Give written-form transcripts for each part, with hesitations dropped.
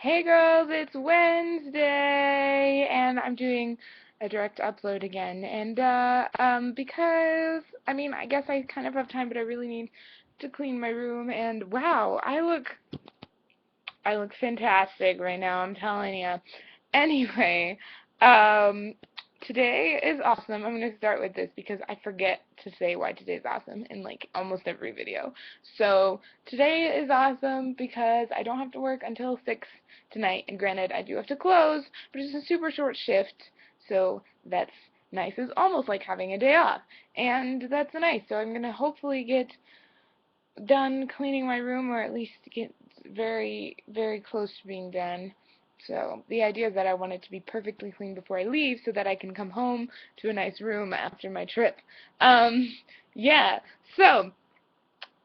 Hey girls, it's Wednesday, and I'm doing a direct upload again. And because I guess I kind of have time, but I really need to clean my room. And wow, I look fantastic right now. I'm telling you. Anyway, um, today is awesome. I'm gonna start with this because I forget to say why today's awesome in like almost every video. So today is awesome because I don't have to work until 6 tonight, and granted, I do have to close, but it's a super short shift, so that's nice. It's almost like having a day off, and that's nice. So I'm gonna hopefully get done cleaning my room, or at least get very, very close to being done. So the idea is that I want it to be perfectly clean before I leave so that I can come home to a nice room after my trip. Um, yeah, so,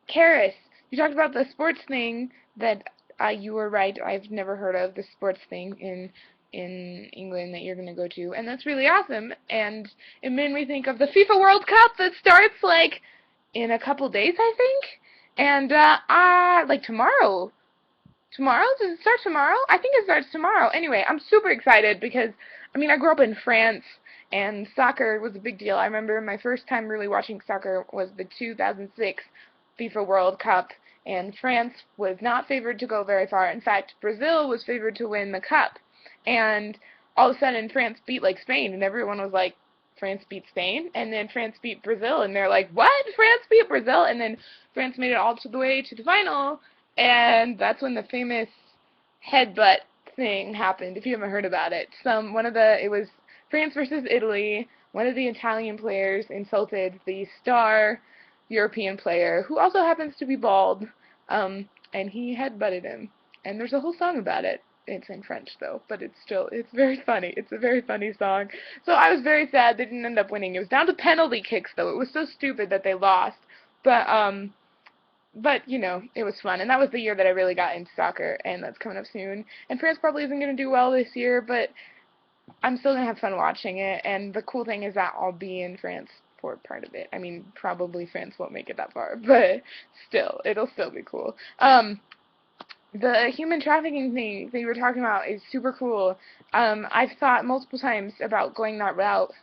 Karis, you talked about the sports thing that you were right. I've never heard of the sports thing in England that you're going to go to, and that's really awesome. And it made me think of the FIFA World Cup that starts like in a couple days, I think. And like tomorrow. Tomorrow? Does it start tomorrow? I think it starts tomorrow. Anyway, I'm super excited because I grew up in France and soccer was a big deal. I remember my first time really watching soccer was the 2006 FIFA World Cup, and France was not favored to go very far. In fact, Brazil was favored to win the cup. And all of a sudden France beat like Spain, and everyone was like, France beat Spain, and then France beat Brazil, and they're like, what? France beat Brazil? And then France made it all to the way to the final, and that's when the famous headbutt thing happened, if you haven't heard about it. It was France versus Italy. One of the Italian players insulted the star European player, who also happens to be bald, and he headbutted him. And there's a whole song about it. It's in French though, but it's very funny. It's a very funny song. So I was very sad they didn't end up winning. It was down to penalty kicks though. It was so stupid that they lost. But it was fun. And that was the year that I really got into soccer, and that's coming up soon. And France probably isn't going to do well this year, but I'm still going to have fun watching it. And the cool thing is that I'll be in France for part of it. Probably France won't make it that far, but still, it'll still be cool. The human trafficking thing that you were talking about is super cool. I've thought multiple times about going that route,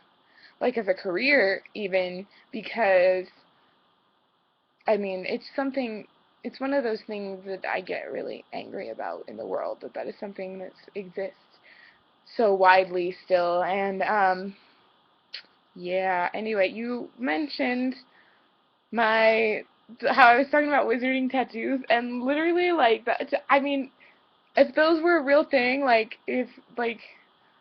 like as a career even, because, it's one of those things that I get really angry about in the world, that is something that exists so widely still. And, yeah, anyway, you mentioned how I was talking about wizarding tattoos, and literally, like, if those were a real thing,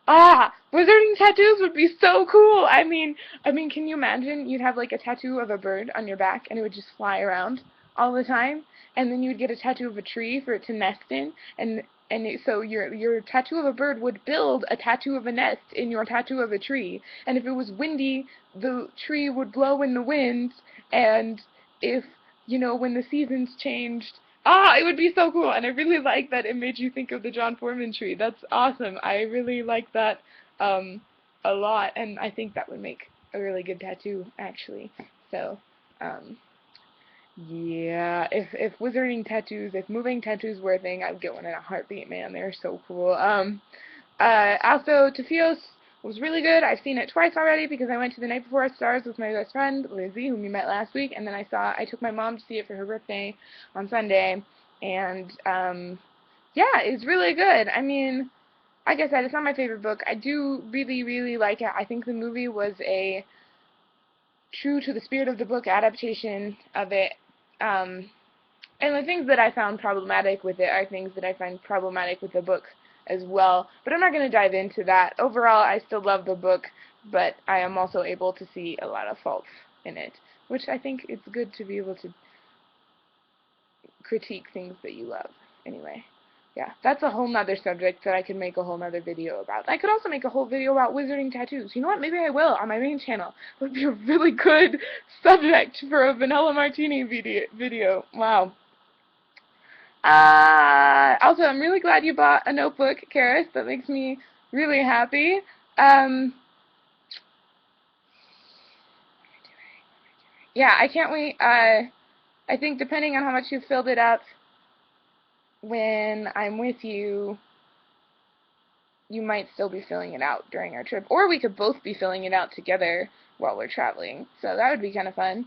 wizarding tattoos would be so cool. Can you imagine you'd have like a tattoo of a bird on your back and it would just fly around all the time, and then you'd get a tattoo of a tree for it to nest in, so your tattoo of a bird would build a tattoo of a nest in your tattoo of a tree, and if it was windy, the tree would blow in the wind, and if when the seasons changed, it would be so cool, and I really like that it made you think of the John Foreman tree. That's awesome. I really like that a lot, and I think that would make a really good tattoo, actually. So, yeah, if wizarding tattoos, if moving tattoos were a thing, I'd get one in a heartbeat, man. They're so cool. Also, Tafios was really good. I've seen it twice already because I went to the Night Before Stars with my best friend, Lizzie, whom you met last week, and then I took my mom to see it for her birthday on Sunday, and, yeah, it's really good. Like I said, it's not my favorite book. I do really, really like it. I think the movie was a true to the spirit of the book adaptation of it, and the things that I found problematic with it are things that I find problematic with the book as well. But I'm not going to dive into that. Overall, I still love the book, but I am also able to see a lot of faults in it, which I think it's good to be able to critique things that you love. Anyway, yeah, that's a whole nother subject that I could make a whole nother video about. I could also make a whole video about wizarding tattoos. You know what? Maybe I will on my main channel. It would be a really good subject for a vanilla martini video. Wow. Also, I'm really glad you bought a notebook, Karis. That makes me really happy. Yeah, I can't wait. I think depending on how much you filled it up when I'm with you, you might still be filling it out during our trip, or we could both be filling it out together while we're traveling. So that would be kind of fun.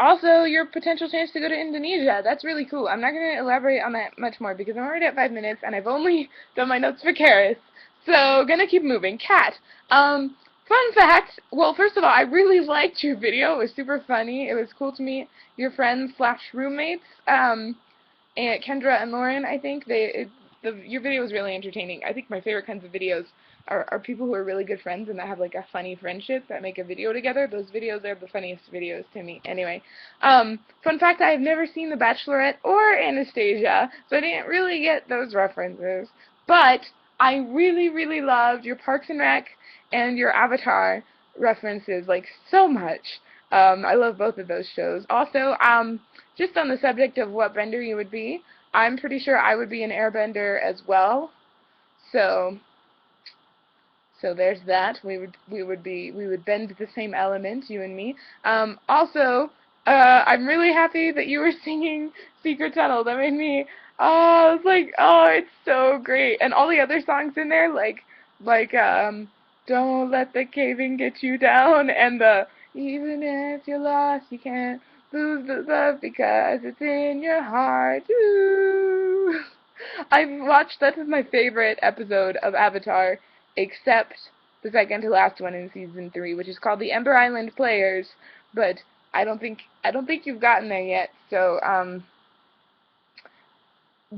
Also, your potential chance to go to Indonesia. That's really cool. I'm not going to elaborate on that much more because I'm already at 5 minutes and I've only done my notes for Karis. So, gonna keep moving. Kat. Fun fact. Well, first of all, I really liked your video. It was super funny. It was cool to meet your friends slash roommates. And Kendra and Lauren, I think. Your video was really entertaining. I think my favorite kinds of videos are people who are really good friends and that have like a funny friendship that make a video together. Those videos are the funniest videos to me. Anyway, fun fact, I have never seen The Bachelorette or Anastasia, so I didn't really get those references. But I really, really loved your Parks and Rec and your Avatar references, like, so much. I love both of those shows. Also, just on the subject of what bender you would be, I'm pretty sure I would be an airbender as well. So there's that. We would bend the same element, you and me. Also, I'm really happy that you were singing Secret Tunnel. That made me, oh, I was like, oh, it's so great. And all the other songs in there, like, Don't Let the Caving Get You Down, and Even If You're Lost, You Can't Lose the Love Because It's in Your Heart. Ooh. That is my favorite episode of Avatar, except the second to last one in season 3, which is called the Ember Island Players, but I don't think you've gotten there yet, so,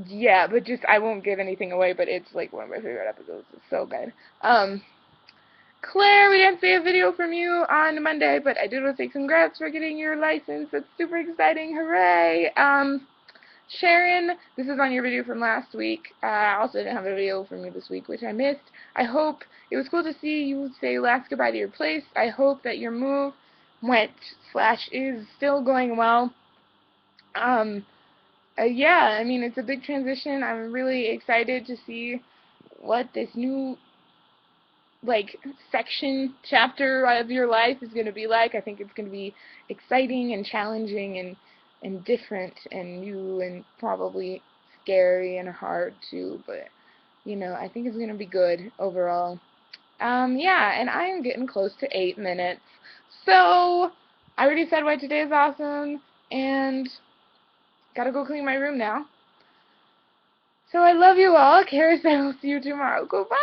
yeah, but just, I won't give anything away, but it's, like, one of my favorite episodes. It's so good. Claire, we didn't see a video from you on Monday, but I did want to say congrats for getting your license. That's super exciting. Hooray! Sharon, this is on your video from last week. I also didn't have a video from you this week, which I missed. I hope it was cool to see you say last goodbye to your place. I hope that your move went/is still going well. Yeah, I mean, it's a big transition. I'm really excited to see what this new, like, chapter of your life is going to be like. I think it's going to be exciting and challenging and different and new and probably scary and hard too, but, you know, I think it's going to be good overall. Yeah, and I am getting close to 8 minutes, so I already said why today is awesome, and gotta go clean my room now. So I love you all. Karis, I will see you tomorrow. Goodbye!